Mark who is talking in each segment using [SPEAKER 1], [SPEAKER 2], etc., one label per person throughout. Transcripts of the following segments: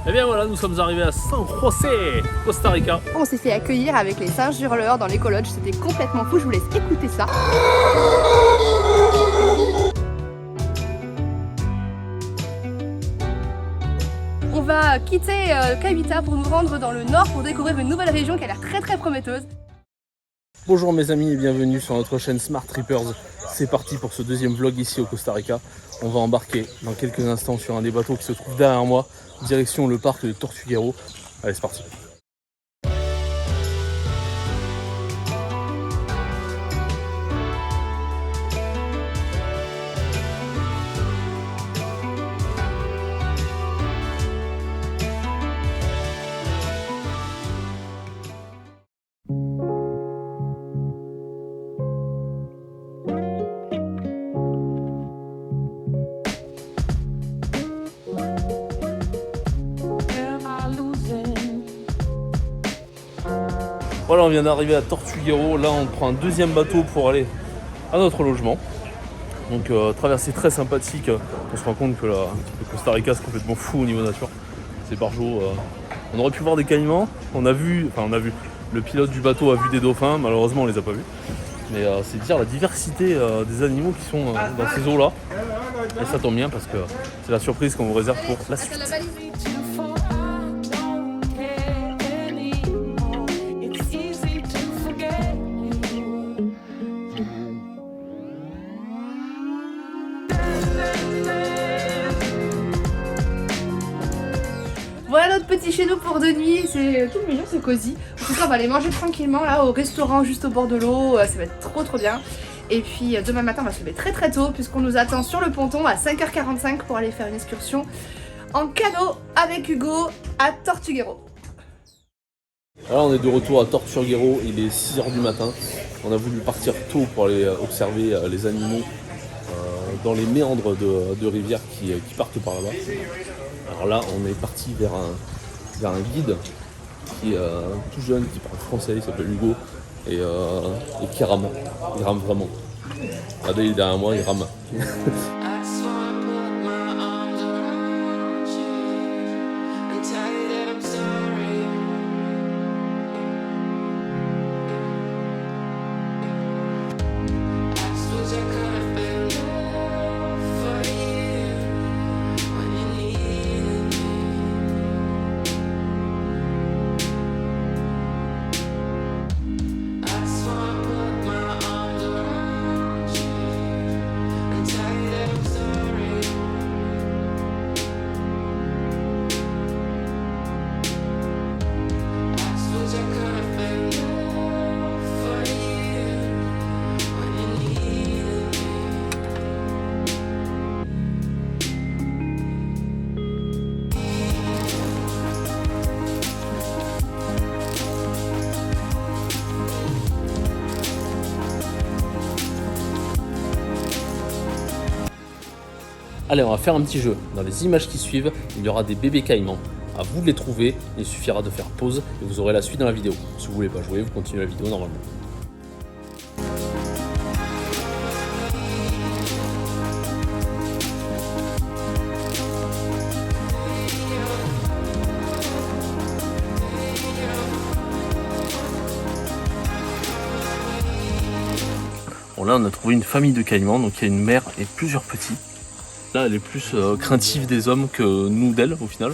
[SPEAKER 1] Et bien voilà, nous sommes arrivés à San José, Costa Rica.
[SPEAKER 2] On s'est fait accueillir avec les singes hurleurs dans l'écologe, c'était complètement fou, je vous laisse écouter ça. On va quitter Cavita pour nous rendre dans le nord pour découvrir une nouvelle région qui a l'air très prometteuse.
[SPEAKER 1] Bonjour mes amis et bienvenue sur notre chaîne Smart Trippers. C'est parti pour ce deuxième vlog ici au Costa Rica. On va embarquer dans quelques instants sur un des bateaux qui se trouve derrière moi, direction le parc de Tortuguero. Allez, c'est parti. Voilà, on vient d'arriver à Tortuguero. Là, on prend un deuxième bateau pour aller à notre logement. Donc, traversée très sympathique. On se rend compte que le Costa Rica, c'est complètement fou au niveau nature. C'est barjot. On aurait pu voir des caïmans. On a vu, le pilote du bateau a vu des dauphins. Malheureusement, on les a pas vus. Mais c'est dire la diversité des animaux qui sont dans ces eaux-là. Et ça tombe bien parce que c'est la surprise qu'on vous réserve pour la suite.
[SPEAKER 2] Voilà notre petit chez nous pour de nuit, c'est tout mignon, c'est cosy. En tout cas, on va aller manger tranquillement là au restaurant juste au bord de l'eau, ça va être trop bien. Et puis demain matin, on va se lever très tôt puisqu'on nous attend sur le ponton à 5h45 pour aller faire une excursion en canot avec Hugo à Tortuguero.
[SPEAKER 1] Alors on est de retour à Tortuguero, il est 6h du matin. On a voulu partir tôt pour aller observer les animaux dans les méandres de rivières qui partent par là-bas. Alors là, on est parti vers un guide qui est tout jeune, qui parle français, il s'appelle Hugo, et qui rame. Il rame vraiment. Regardez, il est derrière moi, il rame. Allez, on va faire un petit jeu. Dans les images qui suivent, il y aura des bébés caïmans. À vous de les trouver, il suffira de faire pause et vous aurez la suite dans la vidéo. Si vous voulez pas jouer, vous continuez la vidéo normalement. Bon là, on a trouvé une famille de caïmans, donc il y a une mère et plusieurs petits. Là, elle est plus craintive des hommes que nous d'elle, au final.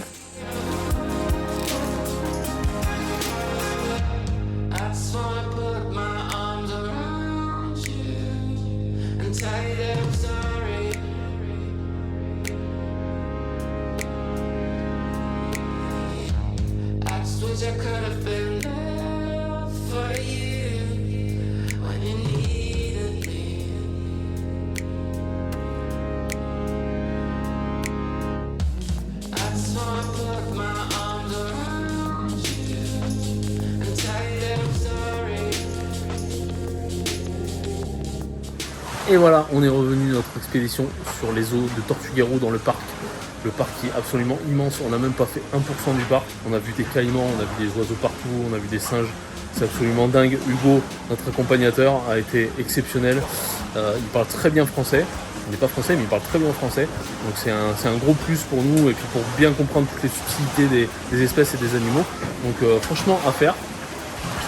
[SPEAKER 1] Et voilà, on est revenu de notre expédition sur les eaux de Tortuguero dans le parc. Le parc qui est absolument immense, on n'a même pas fait 1% du parc. On a vu des caïmans, on a vu des oiseaux partout, on a vu des singes. C'est absolument dingue. Hugo, notre accompagnateur, a été exceptionnel. Il parle très bien français. Il n'est pas français, mais il parle très bien français. Donc c'est un gros plus pour nous et puis pour bien comprendre toutes les subtilités des espèces et des animaux. Donc franchement, à faire.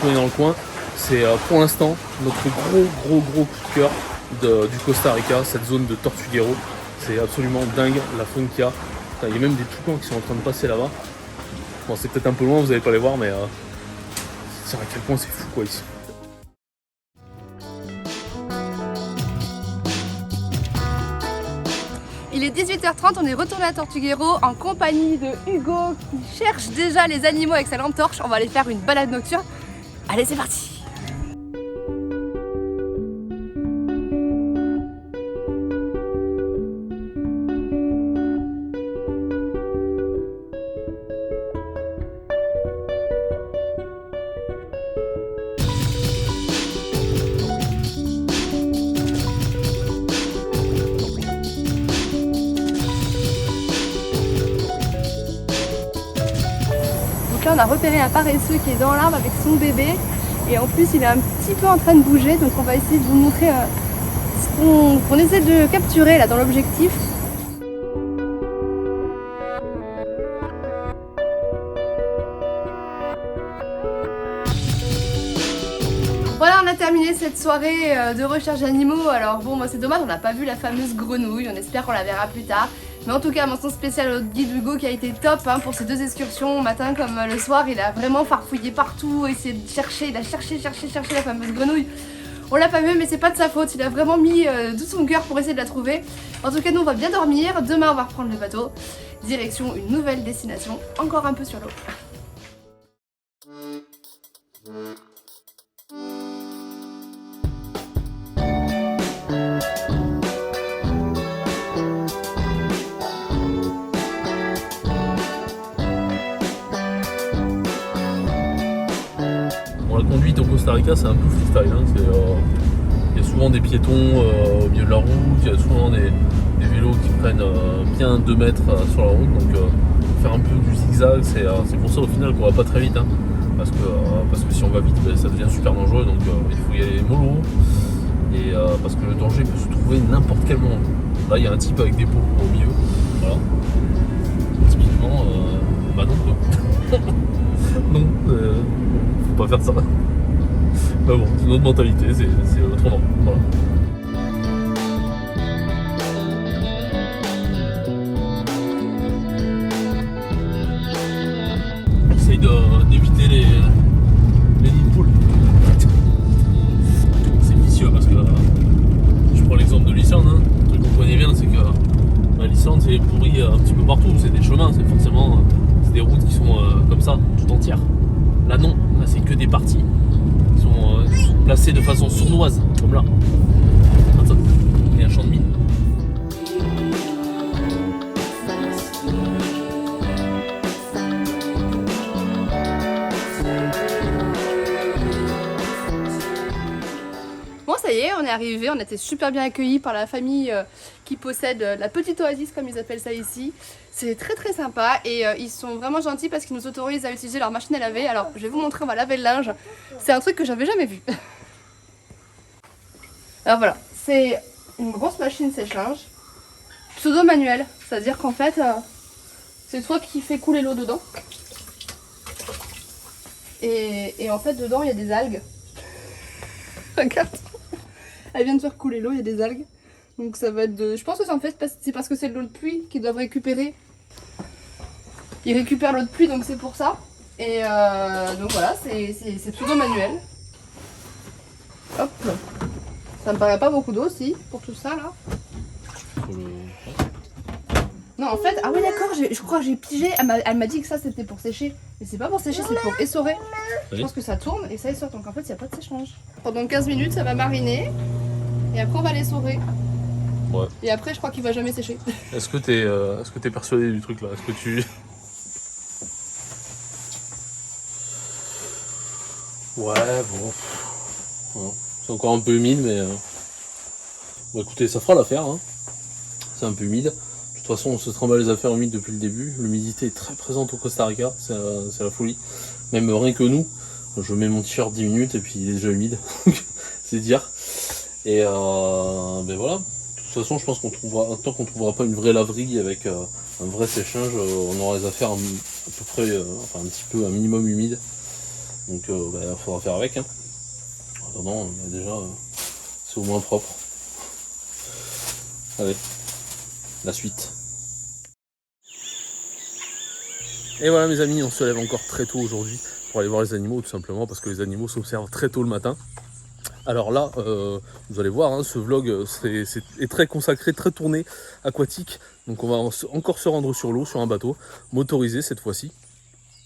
[SPEAKER 1] Si on est dans le coin, c'est pour l'instant notre gros coup de cœur du Costa Rica, cette zone de Tortuguero. C'est absolument dingue la faune qu'il y a. Il y a même des toucans qui sont en train de passer là-bas. Bon, c'est peut-être un peu loin, vous n'allez pas les voir, mais c'est à quel point c'est fou quoi ici.
[SPEAKER 2] Il est 18h30, on est retourné à Tortuguero en compagnie de Hugo qui cherche déjà les animaux avec sa lampe torche. On va aller faire une balade nocturne. Allez, c'est parti! Là, on a repéré un paresseux qui est dans l'arbre avec son bébé et en plus il est un petit peu en train de bouger, donc on va essayer de vous montrer ce qu'on essaie de capturer là dans l'objectif. Voilà, on a terminé cette soirée de recherche d'animaux. Alors bon, moi c'est dommage, on n'a pas vu la fameuse grenouille, on espère qu'on la verra plus tard. Mais en tout cas, mention spéciale au guide Hugo qui a été top hein, pour ces 2 excursions, matin comme le soir. Il a vraiment farfouillé partout, essayé de chercher, il a cherché la fameuse grenouille. On l'a pas vu, mais c'est pas de sa faute, il a vraiment mis tout son cœur pour essayer de la trouver. En tout cas, nous on va bien dormir, demain on va reprendre le bateau, direction une nouvelle destination, encore un peu sur l'eau.
[SPEAKER 1] La conduite au Costa Rica, c'est un peu freestyle. Hein. Il y a souvent des piétons au milieu de la route, il y a souvent des vélos qui prennent bien 2 mètres sur la route. Donc faire un peu du zigzag, c'est pour ça au final qu'on va pas très vite. Hein. Parce que si on va vite, ça devient super dangereux. Donc il faut y aller mollo. Et parce que le danger peut se trouver n'importe quel moment. Là, il y a un type avec des pots au milieu. Voilà. Typiquement, bah non quoi. Non, faut pas faire ça. Mais bon, c'est notre mentalité, c'est autrement. Voilà. J'essaye d'éviter les nids de poules. C'est vicieux parce que je prends l'exemple de l'Islande. Hein. Le truc qu'on connaît bien, c'est que l'Islande c'est pourri un petit peu partout. C'est des chemins, c'est forcément des routes qui sont comme ça, tout entières. Là non, là c'est que des parties qui sont placées de façon sournoise, comme là. Attends, il y a un champ de mine.
[SPEAKER 2] Bon, ça y est, on est arrivé, on a été super bien accueillis par la famille qui possède la petite oasis comme ils appellent ça ici. C'est très sympa et ils sont vraiment gentils parce qu'ils nous autorisent à utiliser leur machine à laver. Alors je vais vous montrer, on va laver le linge. C'est un truc que j'avais jamais vu. Alors voilà, c'est une grosse machine sèche-linge, pseudo manuel, c'est-à-dire qu'en fait c'est toi qui fais couler l'eau dedans. Et en fait dedans il y a des algues. Regarde, elle vient de faire couler l'eau, il y a des algues. Donc ça va être de... Je pense que c'est parce que c'est de l'eau de pluie qu'ils doivent récupérer. Ils récupèrent l'eau de pluie, donc c'est pour ça. Et donc voilà, c'est pseudo manuel. Hop. Ça me paraît pas beaucoup d'eau aussi, pour tout ça là. Non en fait, ah oui d'accord, je crois que j'ai pigé, elle m'a dit que ça c'était pour sécher. Mais c'est pas pour sécher, c'est pour essorer. Je pense que ça tourne et ça essore, donc en fait il n'y a pas de séchage. Pendant 15 minutes ça va mariner. Et après on va l'essorer.
[SPEAKER 1] Ouais.
[SPEAKER 2] Et après je crois qu'il va jamais sécher.
[SPEAKER 1] Est-ce que t'es persuadé du truc là? Est-ce que tu... Ouais, bon. Voilà. C'est encore un peu humide, mais... Bon écoutez, ça fera l'affaire. Hein. C'est un peu humide. De toute façon, on se trimballe les affaires humides depuis le début. L'humidité est très présente au Costa Rica, c'est la folie. Même rien que nous. Je mets mon t-shirt 10 minutes et puis il est déjà humide. C'est dire. Et ben voilà. De toute toute façon, je pense qu'on trouvera, tant qu'on trouvera pas une vraie laverie avec un vrai séchage, on aura les affaires à peu près, enfin un petit peu, un minimum humide. Donc il faudra faire avec. Hein. En attendant, déjà, c'est au moins propre. Allez, la suite. Et voilà mes amis, on se lève encore très tôt aujourd'hui pour aller voir les animaux, tout simplement parce que les animaux s'observent très tôt le matin. Alors là, vous allez voir, hein, ce vlog est très consacré, très tourné aquatique. Donc on va encore se rendre sur l'eau, sur un bateau, motorisé cette fois-ci.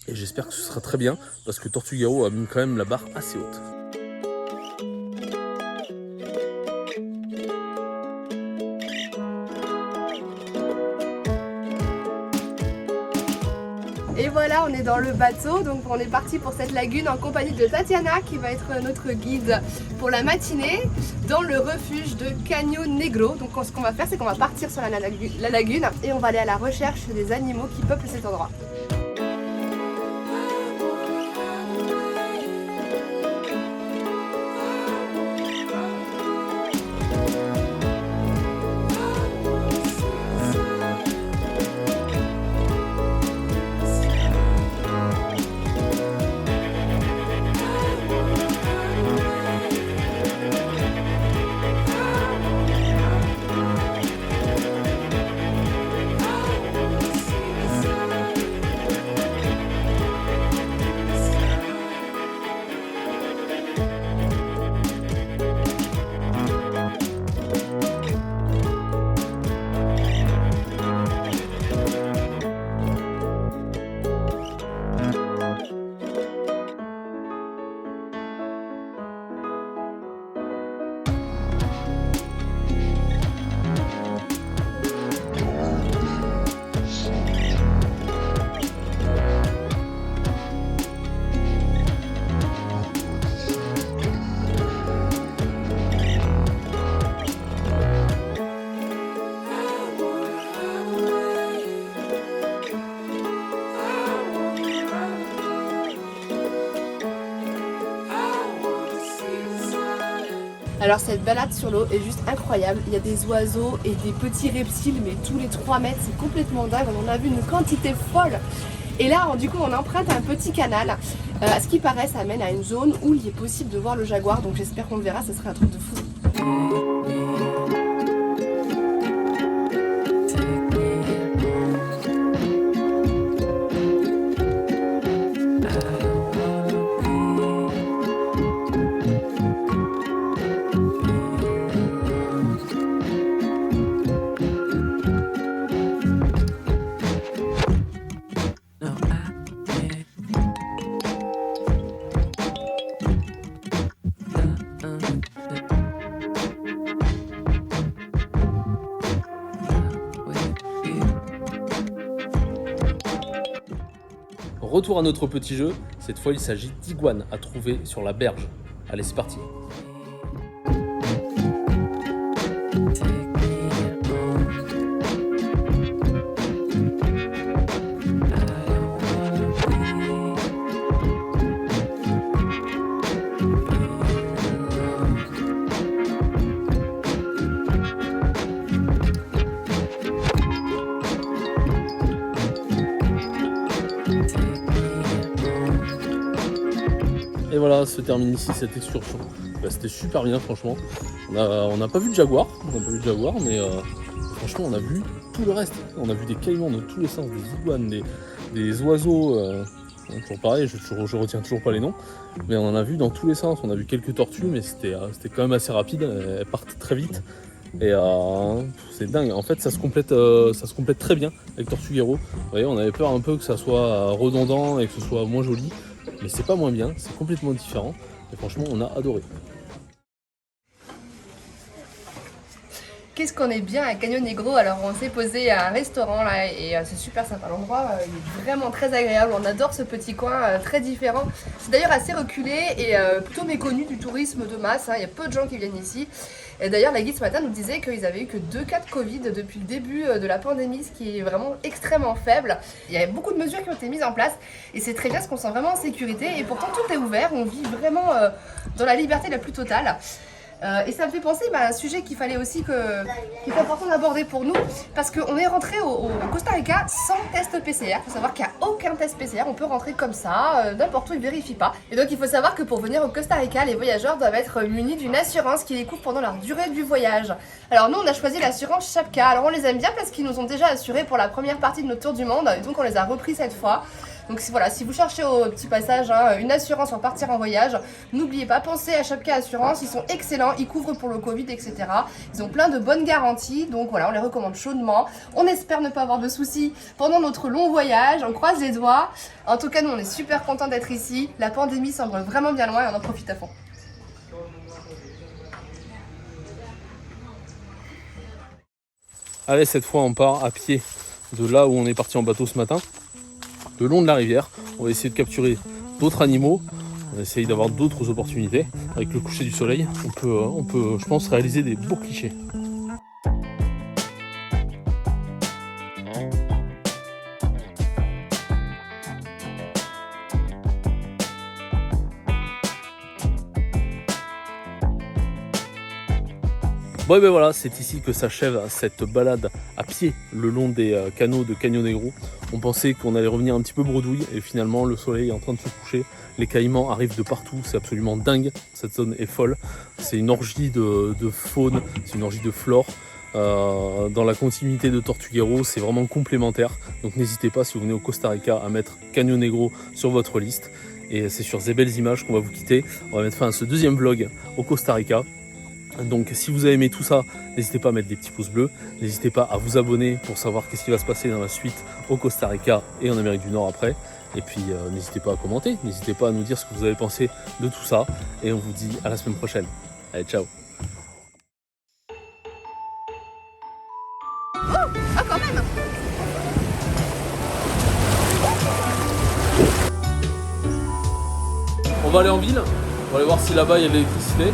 [SPEAKER 1] Et j'espère que ce sera très bien, parce que Tortuga.io a mis quand même la barre assez haute.
[SPEAKER 2] Et voilà, on est dans le bateau, donc on est parti pour cette lagune en compagnie de Tatiana qui va être notre guide pour la matinée dans le refuge de Caño Negro. Donc ce qu'on va faire, c'est qu'on va partir sur la lagune et on va aller à la recherche des animaux qui peuplent cet endroit. Alors cette balade sur l'eau est juste incroyable, il y a des oiseaux et des petits reptiles mais tous les 3 mètres, c'est complètement dingue, on en a vu une quantité folle. Et là du coup on emprunte un petit canal, à ce qui paraît ça mène à une zone où il est possible de voir le jaguar, donc j'espère qu'on le verra, ce serait un truc de fou.
[SPEAKER 1] Retour à notre petit jeu, cette fois il s'agit d'iguanes à trouver sur la berge. Allez, c'est parti. Et voilà, se termine ici cette excursion. C'était super bien franchement. On n'a pas vu de jaguar, mais franchement on a vu tout le reste. On a vu des caïmans de tous les sens, des iguanes, des oiseaux. Toujours pareil, je retiens toujours pas les noms, mais on en a vu dans tous les sens. On a vu quelques tortues, mais c'était quand même assez rapide. Elles partent très vite. Et c'est dingue. En fait, ça se complète très bien avec Tortuga.io. Vous voyez, on avait peur un peu que ça soit redondant et que ce soit moins joli. Mais c'est pas moins bien, c'est complètement différent et franchement on a adoré.
[SPEAKER 2] Qu'est-ce qu'on est bien à Caño Negro. Alors on s'est posé à un restaurant là et c'est super sympa. L'endroit il est vraiment très agréable, on adore ce petit coin très différent. C'est d'ailleurs assez reculé et plutôt méconnu du tourisme de masse, hein. Il y a peu de gens qui viennent ici. Et d'ailleurs la guide ce matin nous disait qu'ils avaient eu que 2 cas de Covid depuis le début de la pandémie, ce qui est vraiment extrêmement faible. Il y a beaucoup de mesures qui ont été mises en place et c'est très bien parce qu'on se sent vraiment en sécurité et pourtant tout est ouvert, on vit vraiment dans la liberté la plus totale. Et ça me fait penser à un sujet qu'il fallait aussi qui est important d'aborder pour nous, parce qu'on est rentré au Costa Rica sans test PCR. Il faut savoir qu'il n'y a aucun test PCR, on peut rentrer comme ça, n'importe où, ils ne vérifient pas. Et donc il faut savoir que pour venir au Costa Rica, les voyageurs doivent être munis d'une assurance qui les couvre pendant leur durée du voyage. Alors nous on a choisi l'assurance Chapka. Alors on les aime bien parce qu'ils nous ont déjà assurés pour la première partie de notre tour du monde, et donc on les a repris cette fois. Donc voilà, si vous cherchez au petit passage une assurance pour partir en voyage, n'oubliez pas, pensez à Chapka Assurance, ils sont excellents, ils couvrent pour le Covid, etc. Ils ont plein de bonnes garanties, donc voilà, on les recommande chaudement. On espère ne pas avoir de soucis pendant notre long voyage, on croise les doigts. En tout cas, nous on est super contents d'être ici, la pandémie semble vraiment bien loin et on en profite à fond.
[SPEAKER 1] Allez, cette fois on part à pied de là où on est parti en bateau ce matin, le long de la rivière. On va essayer de capturer d'autres animaux, on va essayer d'avoir d'autres opportunités. Avec le coucher du soleil, on peut je pense, réaliser des beaux clichés. Bon et ben voilà, c'est ici que s'achève cette balade à pied le long des canaux de Caño Negro. On pensait qu'on allait revenir un petit peu bredouille et finalement le soleil est en train de se coucher. Les caïmans arrivent de partout, c'est absolument dingue, cette zone est folle. C'est une orgie de faune, c'est une orgie de flore. Dans la continuité de Tortuguero, c'est vraiment complémentaire. Donc n'hésitez pas, si vous venez au Costa Rica, à mettre Caño Negro sur votre liste. Et c'est sur ces belles images qu'on va vous quitter. On va mettre fin à ce deuxième vlog au Costa Rica. Donc si vous avez aimé tout ça, n'hésitez pas à mettre des petits pouces bleus, n'hésitez pas à vous abonner pour savoir qu'est-ce qui va se passer dans la suite au Costa Rica et en Amérique du Nord après. Et puis n'hésitez pas à commenter, n'hésitez pas à nous dire ce que vous avez pensé de tout ça. Et on vous dit à la semaine prochaine. Allez, ciao.
[SPEAKER 2] Ah quand même.
[SPEAKER 1] On va aller en ville, on va aller voir si là-bas il y a de l'électricité.